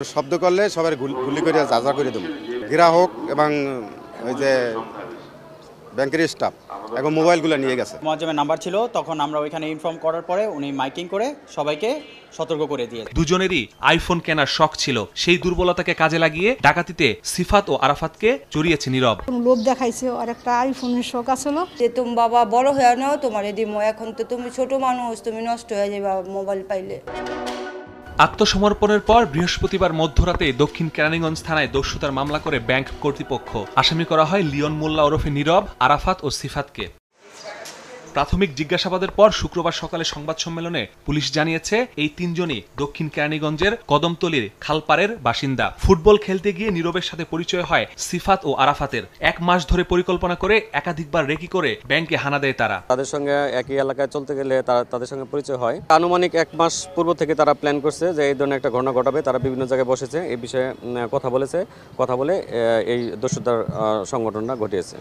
শব্দ করলে সবার গুলি করে যা করে দেবো। গ্রাহক এবং ওই যে ব্যাংকের স্টাফ এখন মোবাইলগুলো নিয়ে গেছে। মোয়াজ্জেমের নাম্বার ছিল, তখন আমরা ওইখানে ইনফর্ম করার পরে উনি মাইকিং করে সবাইকে সতর্ক করে দিয়েছে। দুজনেরই আইফোন কেনার শখ ছিল, সেই দুর্বলতাকে কাজে লাগিয়ে ডাকাতিতে সিফাত ও আরাফাতকে জড়িয়েছে নীরব। লোভ দেখাইছে, আর একটা আইফোনের শখ আছিল যে তুমি বাবা বড় হয়ে নাও, তোমার দিমো, এখন তো তুমি ছোট মানুষ, তুমি নষ্ট হয়ে যাবে মোবাইল পাইলে। আত্মসমর্পণের পর বৃহস্পতিবার মধ্যরাতে দক্ষিণ কেরানীগঞ্জ থানায় দস্যুতার মামলা করে ব্যাংক কর্তৃপক্ষ। আসামি করা হয় লিওন মোল্লা ওরফে নীরব, আরাফাত ও সিফাতকে। প্রাথমিক জিজ্ঞাসাবাদের পর শুক্রবার সকালে সংবাদ সম্মেলনে পুলিশ জানিয়েছে এই তিনজনই দক্ষিণ কেরানীগঞ্জের কদমতলীর খালপাড়ের বাসিন্দা। ফুটবল খেলতে গিয়ে নীরবের সাথে পরিচয় হয় সিফাত ও আরাফাতের। 1 মাস ধরে পরিকল্পনা করে একাধিকবার রেকি করে ব্যাংকে হানা দেয় তারা। তাদের সঙ্গে একই এলাকায় চলতে গেলে তাদের সঙ্গে পরিচয় হয়। আনুমানিক 1 মাস পূর্ব থেকে তারা প্ল্যান করছে যে এই ধরনের একটা ঘটনা ঘটাবে। তারা বিভিন্ন জায়গায় বসেছে, এই বিষয়ে কথা বলে এই দস্যুতার সংগঠনটা ঘটিয়েছে।